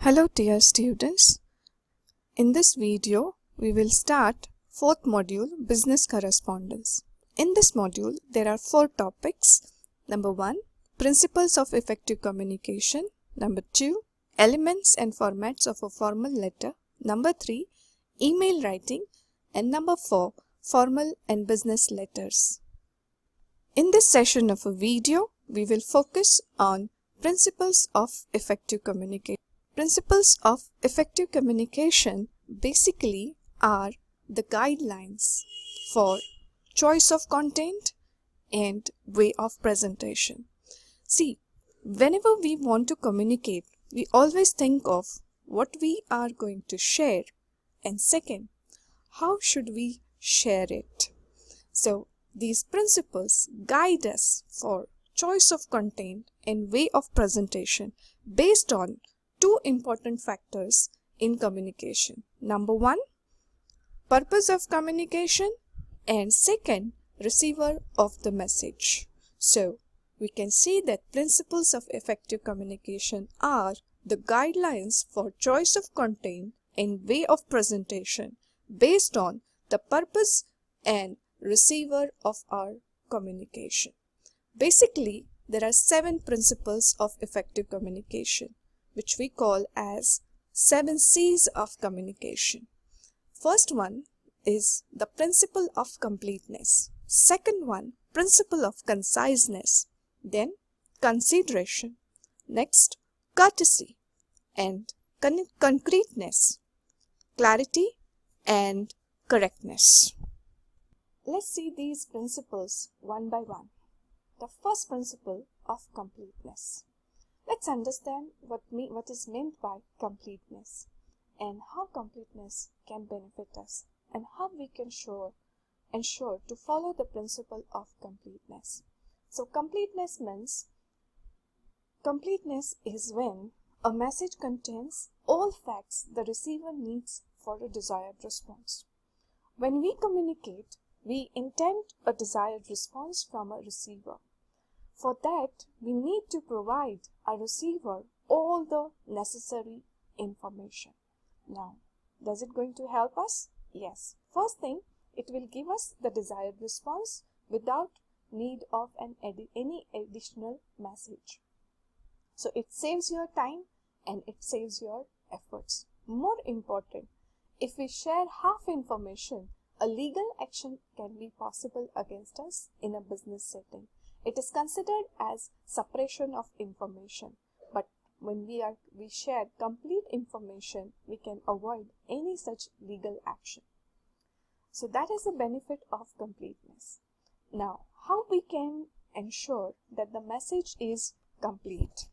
Hello dear students. In this video, we will start fourth module, Business Correspondence. In this module, there are 4 topics. Number 1, Principles of Effective Communication. Number 2, Elements and Formats of a Formal Letter. Number 3, Email Writing. And number 4, Formal and Business Letters. In this session of a video, we will focus on Principles of Effective Communication. Principles of effective communication basically are the guidelines for choice of content and way of presentation. See, whenever we want to communicate, we always think of what we are going to share, and second, how should we share it. So, these principles guide us for choice of content and way of presentation based on 2 important factors in communication. Number 1, purpose of communication, and second, receiver of the message. So, we can see that principles of effective communication are the guidelines for choice of content and way of presentation based on the purpose and receiver of our communication. Basically, there are 7 principles of effective communication, which we call as 7 C's of communication. First one is the principle of completeness. Second one, principle of conciseness. Then consideration. Next, courtesy and concreteness, clarity and correctness. Let's see these principles one by one. The first principle of completeness. Let's understand what is meant by completeness and how completeness can benefit us and how we can ensure to follow the principle of completeness. So completeness is when a message contains all facts the receiver needs for a desired response. When we communicate, we intend a desired response from a receiver. For that, we need to provide our receiver all the necessary information. Now, does it going to help us? Yes. First thing, it will give us the desired response without need of any additional message. So, it saves your time and it saves your efforts. More important, if we share half information, a legal action can be possible against us in a business setting. It is considered as suppression of information, but when we share complete information, we can avoid any such legal action. So that is the benefit of completeness. Now, how we can ensure that the message is complete?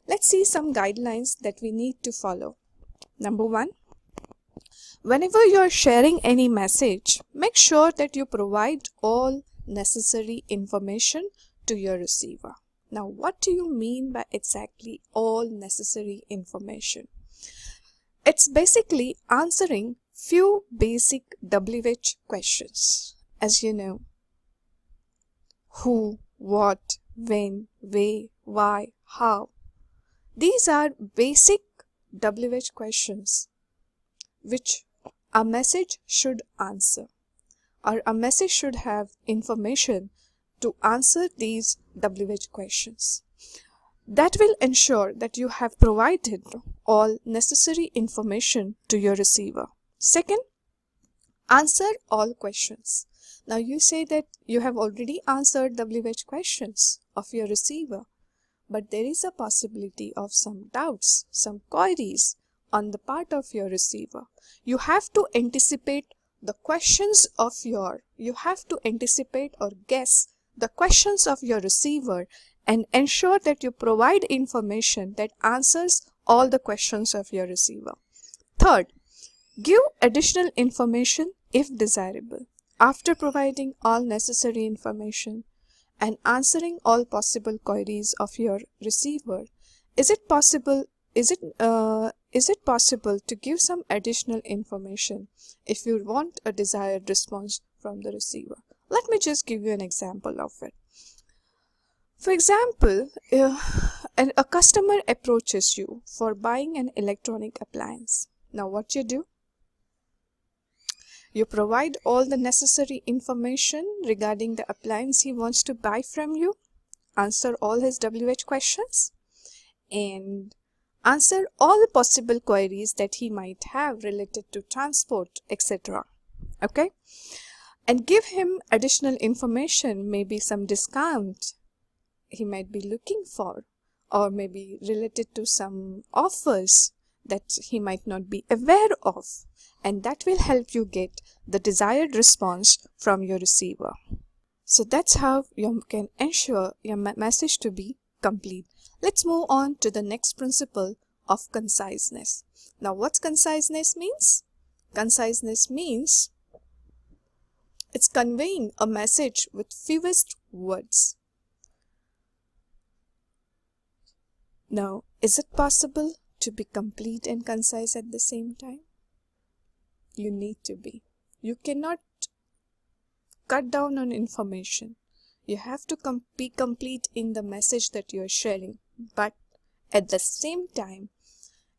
Let's see some guidelines that we need to follow. Number 1, whenever you are sharing any message, make sure that you provide all necessary information to your receiver. Now, what do you mean by exactly all necessary information? It's basically answering few basic WH questions. As you know, who, what, when, where, why, how. These are basic WH questions which a message should answer, or a message should have information to answer these WH questions. That will ensure that you have provided all necessary information to your receiver. Second, answer all questions. Now you say that you have already answered WH questions of your receiver, but there is a possibility of some doubts, some queries on the part of your receiver. You have to anticipate the questions of you have to anticipate or guess the questions of your receiver and ensure that you provide information that answers all the questions of your receiver. Third, give additional information if desirable. After providing all necessary information and answering all possible queries of your receiver, is it possible to give some additional information if you want a desired response from the receiver? Let me just give you an example of it. For example, a customer approaches you for buying an electronic appliance. Now what you do? You provide all the necessary information regarding the appliance he wants to buy from you, answer all his WH questions, and answer all possible queries that he might have related to transport, etc. Okay? And give him additional information, maybe some discount he might be looking for, or maybe related to some offers that he might not be aware of, and that will help you get the desired response from your receiver. So that's how you can ensure your message to be complete. Let's move on to the next principle of conciseness. Now what's conciseness means? Conciseness means it's conveying a message with fewest words. Now, is it possible to be complete and concise at the same time? You need to be. You cannot cut down on information. You have to be complete in the message that you are sharing, but at the same time,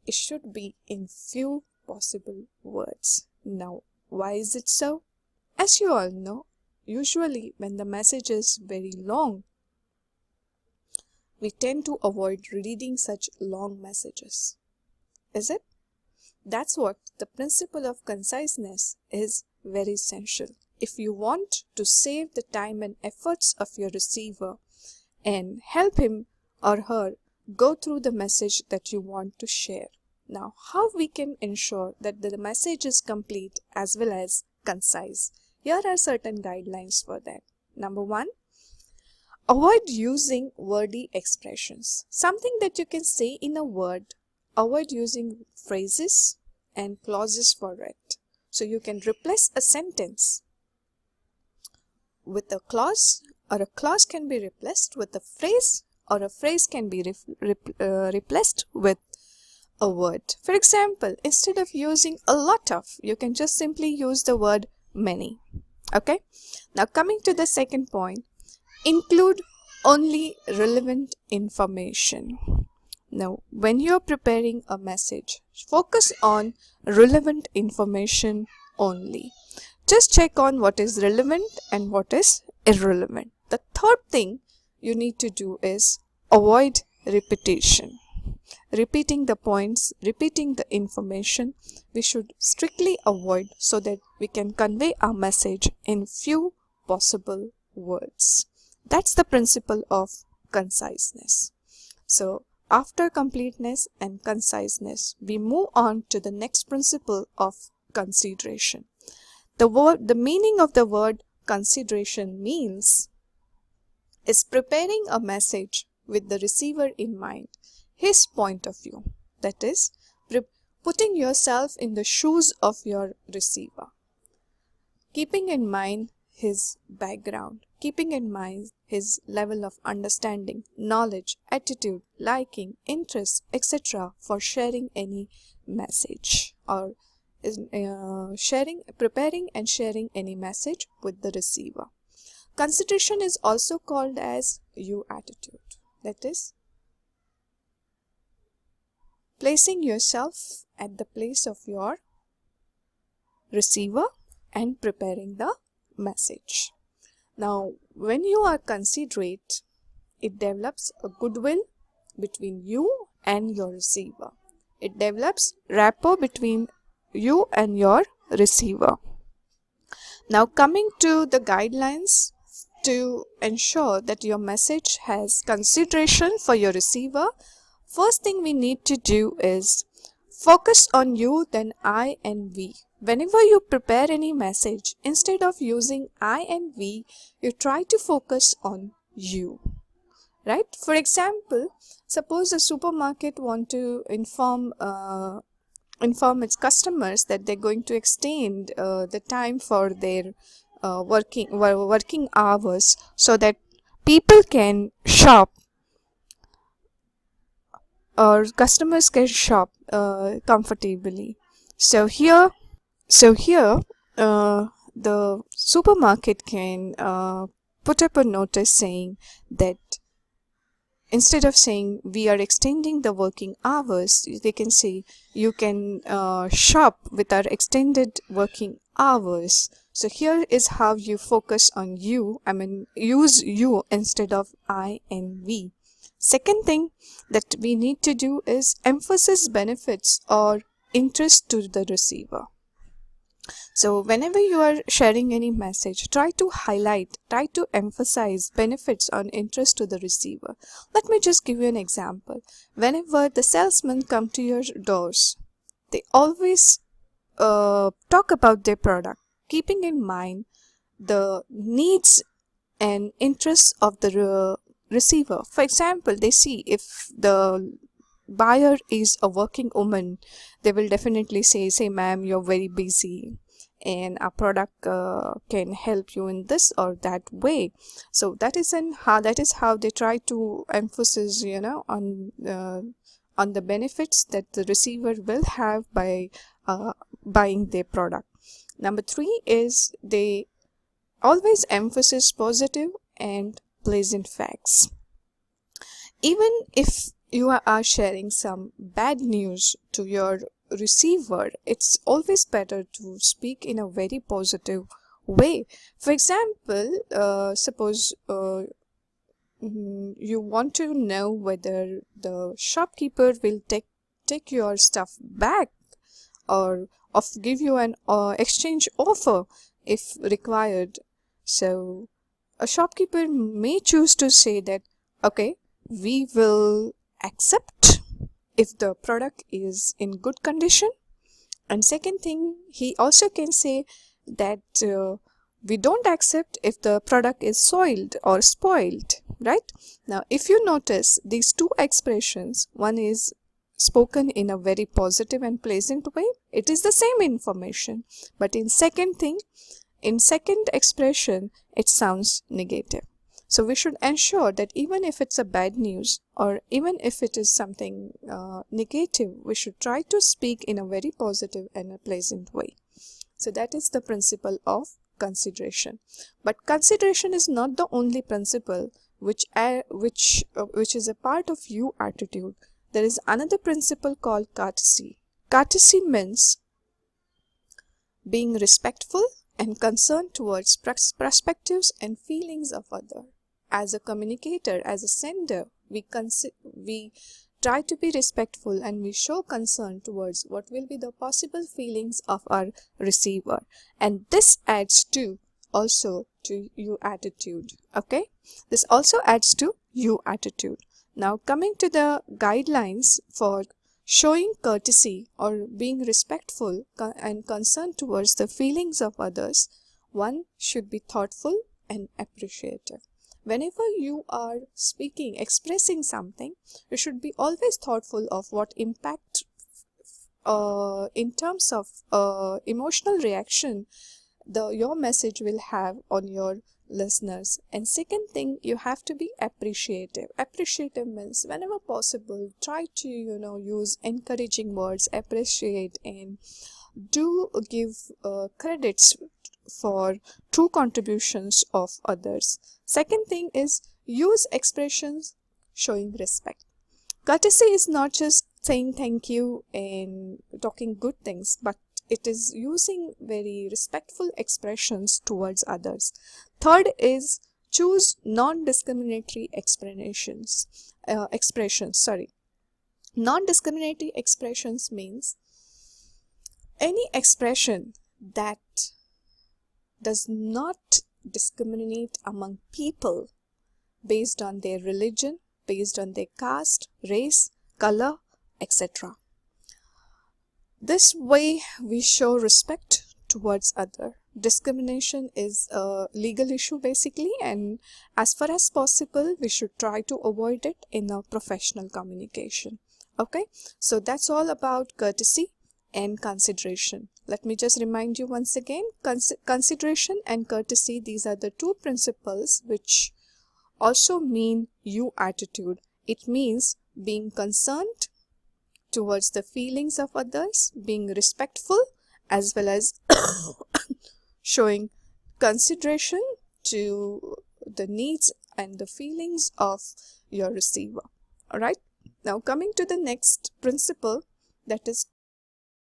it should be in few possible words. Now, why is it so? As you all know, usually when the message is very long, we tend to avoid reading such long messages. Is it? That's what the principle of conciseness is very essential. If you want to save the time and efforts of your receiver and help him or her go through the message that you want to share. Now, how we can ensure that the message is complete as well as concise? Here are certain guidelines for that. Number one, avoid using wordy expressions. Something that you can say in a word, avoid using phrases and clauses for it. So you can replace a sentence with a clause, or a clause can be replaced with a phrase, or a phrase can be replaced with a word. For example, instead of using a lot of, you can just simply use the word many. Okay? Now coming to the second point, include only relevant information. Now, when you're preparing a message, focus on relevant information only. Just check on what is relevant and what is irrelevant. The third thing you need to do is avoid repetition. Repeating the points, repeating the information, we should strictly avoid so that we can convey our message in few possible words. That's the principle of conciseness. So, after completeness and conciseness, we move on to the next principle of consideration. The meaning of the word consideration means is preparing a message with the receiver in mind, his point of view. That is, putting yourself in the shoes of your receiver, keeping in mind his background, keeping in mind his level of understanding, knowledge, attitude, liking, interest, etc. for sharing any message, or preparing and sharing any message with the receiver. Consideration is also called as you attitude. That is, placing yourself at the place of your receiver and preparing the message. Now, when you are considerate, it develops a goodwill between you and your receiver. It develops rapport between you and your receiver. Now, coming to the guidelines to ensure that your message has consideration for your receiver, first thing we need to do is focus on you, then I and we. Whenever you prepare any message, instead of using I and we, you try to focus on you. Right? For example, suppose a supermarket want to inform its customers that they're going to extend the time for their working hours so that people can shop, or customers can shop comfortably. So here the supermarket can put up a notice saying that instead of saying we are extending the working hours, they can say you can shop with our extended working hours. So here is how you focus on you, use you instead of I and we. Second thing that we need to do is emphasize benefits or interest to the receiver. So whenever you are sharing any message, try to emphasize benefits or interest to the receiver. Let me just give you an example. Whenever the salesmen come to your doors, they always talk about their product, keeping in mind the needs and interests of the receiver. For example, they see if the buyer is a working woman, they will definitely say ma'am, you're very busy and our product can help you in this or that way. So that is how they try to emphasize on the benefits that the receiver will have by buying their product. Number 3 is they always emphasize positive and pleasant facts. Even if you are sharing some bad news to your receiver, it's always better to speak in a very positive way. For example, suppose you want to know whether the shopkeeper will take your stuff back or give you an exchange offer if required. So a shopkeeper may choose to say that, okay, we will accept if the product is in good condition. And second thing, he also can say that we don't accept if the product is soiled or spoiled, right? Now, if you notice these two expressions, one is spoken in a very positive and pleasant way, it is the same information, but in second expression, it sounds negative. So we should ensure that even if it's a bad news or even if it is something negative, we should try to speak in a very positive and a pleasant way. So that is the principle of consideration. But consideration is not the only principle which is a part of you attitude. There is another principle called courtesy. Courtesy means being respectful and concerned towards perspectives and feelings of others. As a communicator, as a sender, we try to be respectful and we show concern towards what will be the possible feelings of our receiver, and this adds to you attitude. Okay, this also adds to you attitude. Now coming to the guidelines for showing courtesy or being respectful and concerned towards the feelings of others, one should be thoughtful and appreciative. Whenever you are speaking, expressing something, you should be always thoughtful of what impact in terms of emotional reaction your message will have on your listeners. And second thing, you have to be appreciative. Appreciative means whenever possible, try to use encouraging words, appreciate, and do give credits for true contributions of others. Second thing is use expressions showing respect. Courtesy is not just saying thank you and talking good things, but it is using very respectful expressions towards others. Third is choose non-discriminatory expressions. Non-discriminatory expressions means any expression that does not discriminate among people based on their religion, based on their caste, race, color, etc. This way we show respect towards other. Discrimination is a legal issue basically, and as far as possible we should try to avoid it in a professional communication. Okay, so that's all about courtesy and consideration. Let me just remind you once again, consideration and courtesy, these are the two principles which also mean you attitude. It means being concerned towards the feelings of others, being respectful, as well as showing consideration to the needs and the feelings of your receiver. Alright, now coming to the next principle, that is